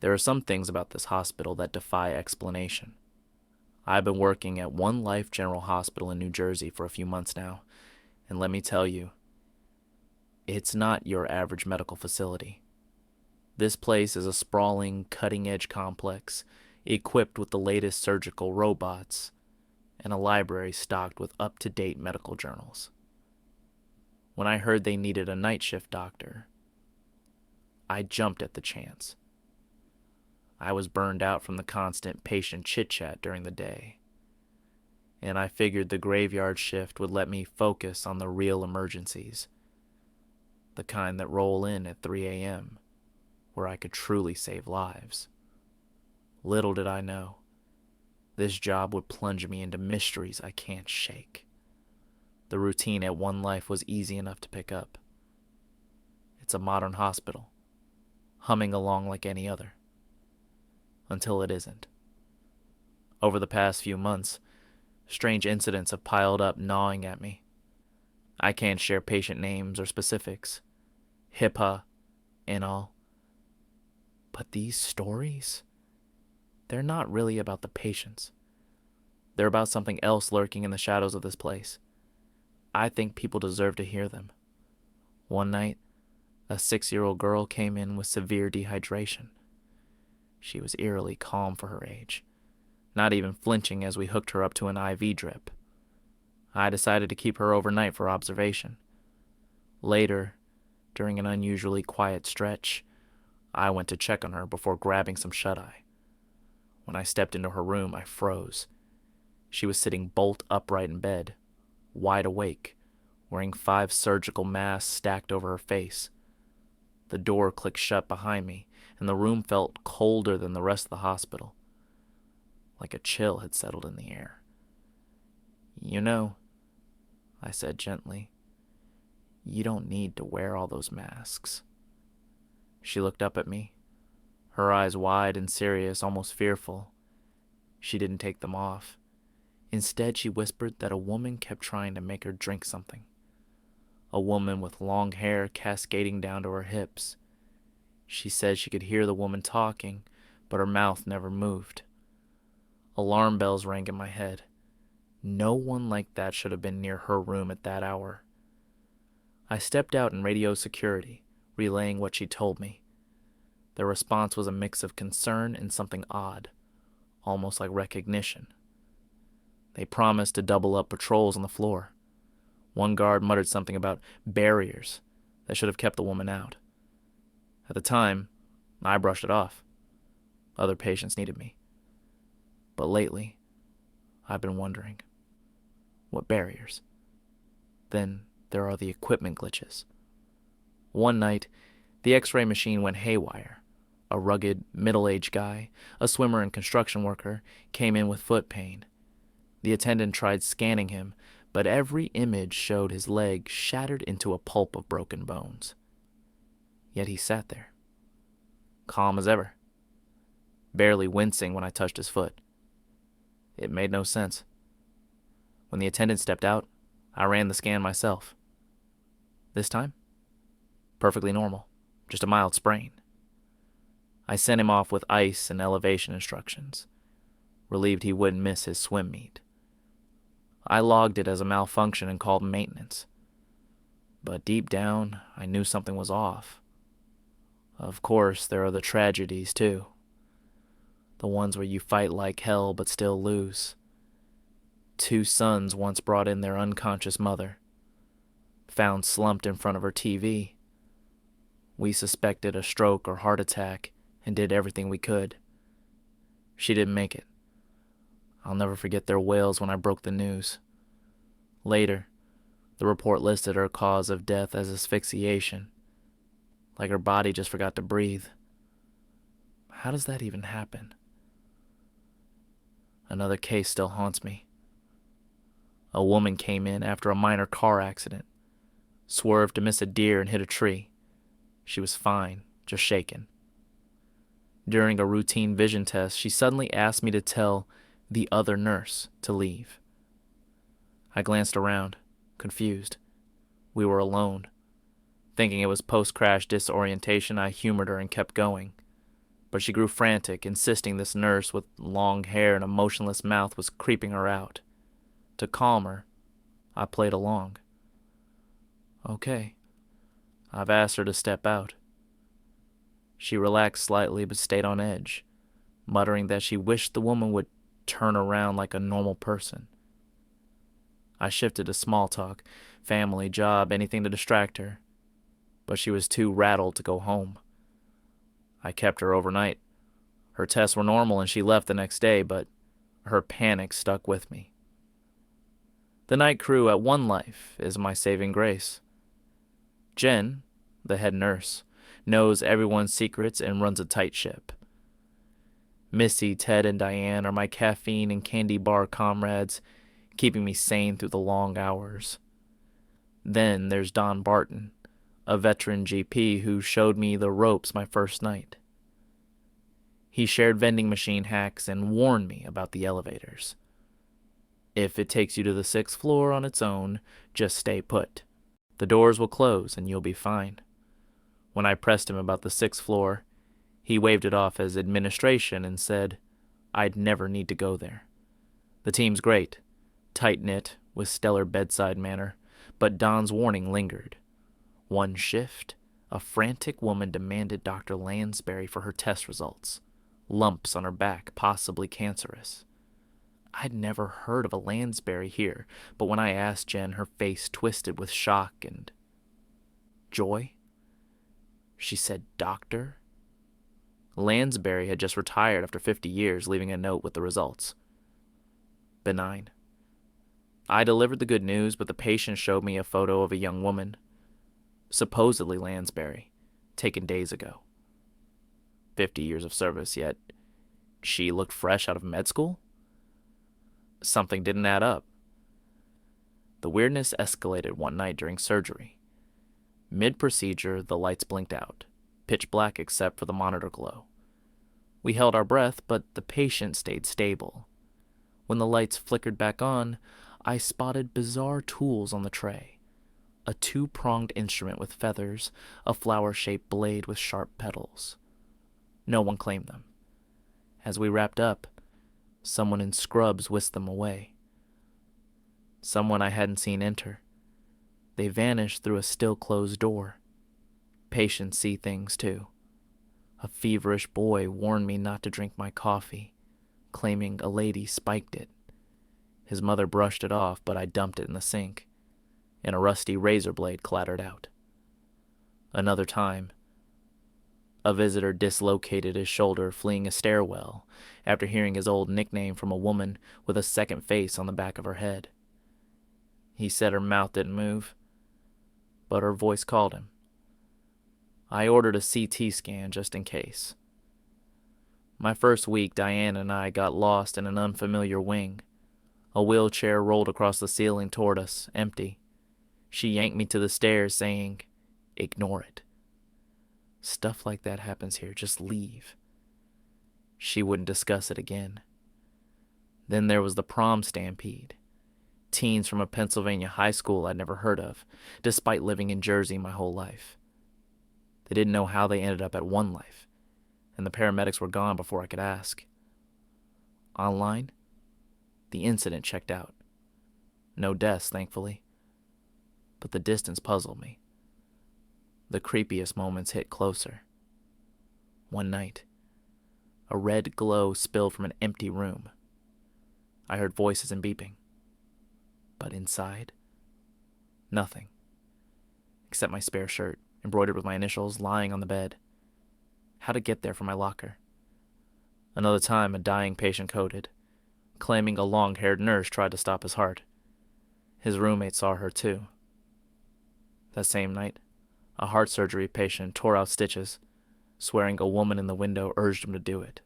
There are some things about this hospital that defy explanation. I've been working at One Life General Hospital in New Jersey for a few months now, and let me tell you, it's not your average medical facility. This place is a sprawling, cutting-edge complex equipped with the latest surgical robots and a library stocked with up-to-date medical journals. When I heard they needed a night shift doctor, I jumped at the chance. I was burned out from the constant patient chit-chat during the day, and I figured the graveyard shift would let me focus on the real emergencies, the kind that roll in at 3 a.m., where I could truly save lives. Little did I know, this job would plunge me into mysteries I can't shake. The routine at One Life was easy enough to pick up. It's a modern hospital, humming along like any other. Until it isn't. Over the past few months, strange incidents have piled up, gnawing at me. I can't share patient names or specifics, HIPAA and all. But these stories, they're not really about the patients. They're about something else lurking in the shadows of this place. I think people deserve to hear them. One night, a 6-year-old girl came in with severe dehydration. She was eerily calm for her age, not even flinching as we hooked her up to an IV drip. I decided to keep her overnight for observation. Later, during an unusually quiet stretch, I went to check on her before grabbing some shut-eye. When I stepped into her room, I froze. She was sitting bolt upright in bed, wide awake, wearing 5 surgical masks stacked over her face. The door clicked shut behind me, and the room felt colder than the rest of the hospital, like a chill had settled in the air. "You know," I said gently, "you don't need to wear all those masks." She looked up at me, her eyes wide and serious, almost fearful. She didn't take them off. Instead, she whispered that a woman kept trying to make her drink something. A woman with long hair cascading down to her hips. She said she could hear the woman talking, but her mouth never moved. Alarm bells rang in my head. No one like that should have been near her room at that hour. I stepped out and radioed security, relaying what she told me. Their response was a mix of concern and something odd, almost like recognition. They promised to double up patrols on the floor. One guard muttered something about barriers that should have kept the woman out. At the time, I brushed it off. Other patients needed me. But lately, I've been wondering, what barriers? Then there are the equipment glitches. One night, the X-ray machine went haywire. A rugged, middle-aged guy, a swimmer and construction worker, came in with foot pain. The attendant tried scanning him, but every image showed his leg shattered into a pulp of broken bones. Yet he sat there, calm as ever, barely wincing when I touched his foot. It made no sense. When the attendant stepped out, I ran the scan myself. This time, perfectly normal, just a mild sprain. I sent him off with ice and elevation instructions, relieved he wouldn't miss his swim meet. I logged it as a malfunction and called maintenance. But deep down, I knew something was off. Of course, there are the tragedies, too. The ones where you fight like hell but still lose. 2 sons once brought in their unconscious mother, found slumped in front of her TV. We suspected a stroke or heart attack and did everything we could. She didn't make it. I'll never forget their wails when I broke the news. Later, the report listed her cause of death as asphyxiation, like her body just forgot to breathe. How does that even happen? Another case still haunts me. A woman came in after a minor car accident, swerved to miss a deer and hit a tree. She was fine, just shaken. During a routine vision test, she suddenly asked me to tell the other nurse to leave. I glanced around, confused. We were alone. Thinking it was post-crash disorientation, I humored her and kept going. but she grew frantic, insisting this nurse with long hair and a motionless mouth was creeping her out. To calm her, I played along. Okay, I've asked her to step out. She relaxed slightly but stayed on edge, muttering that she wished the woman would turn around like a normal person. I shifted to small talk, family, job, anything to distract her, but she was too rattled to go home. I kept her overnight. Her tests were normal and she left the next day, but her panic stuck with me. The night crew at One Life is my saving grace. Jen, the head nurse, knows everyone's secrets and runs a tight ship. Missy, Ted, and Diane are my caffeine and candy bar comrades, keeping me sane through the long hours. Then there's Don Barton, a veteran GP who showed me the ropes my first night. He shared vending machine hacks and warned me about the elevators. If it takes you to the 6th floor on its own, just stay put. The doors will close and you'll be fine. When I pressed him about the 6th floor, he waved it off as administration and said I'd never need to go there. The team's great, tight-knit, with stellar bedside manner, but Don's warning lingered. One shift, a frantic woman demanded Dr. Lansbury for her test results. Lumps on her back, possibly cancerous. I'd never heard of a Lansbury here, but when I asked Jen, her face twisted with shock and joy. She said, "Doctor?" Lansbury had just retired after 50 years, leaving a note with the results. Benign. I delivered the good news, but the patient showed me a photo of a young woman, supposedly Lansbury, taken days ago. 50 years of service, yet she looked fresh out of med school? Something didn't add up. The weirdness escalated one night during surgery. Mid-procedure, the lights blinked out, pitch black except for the monitor glow. We held our breath, but the patient stayed stable. When the lights flickered back on, I spotted bizarre tools on the tray. A 2-pronged instrument with feathers, a flower-shaped blade with sharp petals. No one claimed them. As we wrapped up, someone in scrubs whisked them away. Someone I hadn't seen enter. They vanished through a still-closed door. Patients see things, too. A feverish boy warned me not to drink my coffee, claiming a lady spiked it. His mother brushed it off, but I dumped it in the sink, and a rusty razor blade clattered out. Another time, a visitor dislocated his shoulder fleeing a stairwell after hearing his old nickname from a woman with a second face on the back of her head. He said her mouth didn't move, but her voice called him. I ordered a CT scan just in case. My first week, Diane and I got lost in an unfamiliar wing. A wheelchair rolled across the ceiling toward us, empty. She yanked me to the stairs, saying, "Ignore it. Stuff like that happens here, just leave." She wouldn't discuss it again. Then there was the prom stampede. Teens from a Pennsylvania high school I'd never heard of, despite living in Jersey my whole life. They didn't know how they ended up at One Life, and the paramedics were gone before I could ask. Online, the incident checked out. No deaths, thankfully. But the distance puzzled me. The creepiest moments hit closer. One night, a red glow spilled from an empty room. I heard voices and beeping. But inside, nothing. Except my spare shirt, embroidered with my initials, lying on the bed. How to get there from my locker. Another time, a dying patient coded, claiming a long-haired nurse tried to stop his heart. His roommate saw her too. That same night, a heart surgery patient tore out stitches, swearing a woman in the window urged him to do it.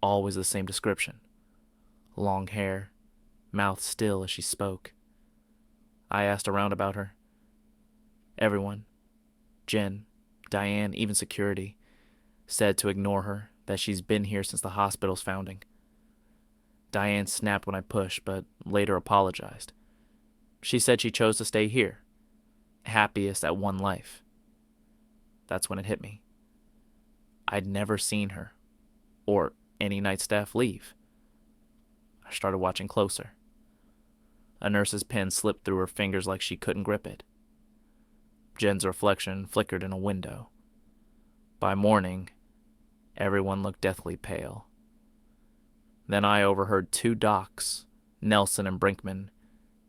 Always the same description. Long hair, mouth still as she spoke. I asked around about her. Everyone, Jen, Diane, even security, said to ignore her, that she's been here since the hospital's founding. Diane snapped when I pushed, but later apologized. She said she chose to stay here, happiest at One Life. That's when it hit me. I'd never seen her, or any night staff leave. I started watching closer. A nurse's pen slipped through her fingers like she couldn't grip it. Jen's reflection flickered in a window. By morning, everyone looked deathly pale. Then I overheard two docs, Nelson and Brinkman,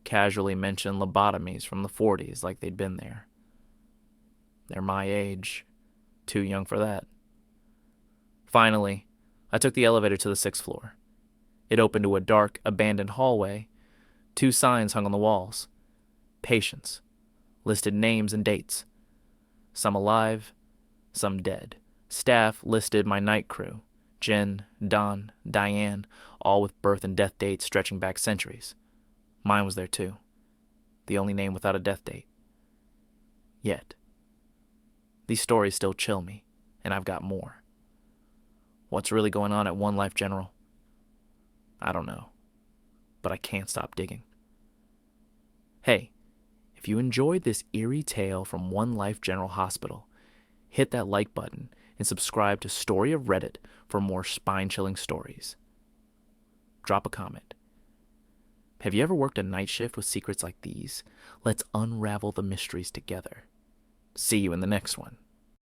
casually mention lobotomies from the 40s like they'd been there. They're my age. Too young for that. Finally, I took the elevator to the 6th floor. It opened to a dark, abandoned hallway. 2 signs hung on the walls. Patients. Listed names and dates. Some alive, some dead. Staff listed my night crew. Jen, Don, Diane, all with birth and death dates stretching back centuries. Mine was there too. The only name without a death date. Yet. These stories still chill me, and I've got more. What's really going on at One Life General? I don't know, but I can't stop digging. Hey, if you enjoyed this eerie tale from One Life General Hospital, hit that like button and subscribe to Story of Reddit for more spine-chilling stories. Drop a comment. Have you ever worked a night shift with secrets like these? Let's unravel the mysteries together. See you in the next one.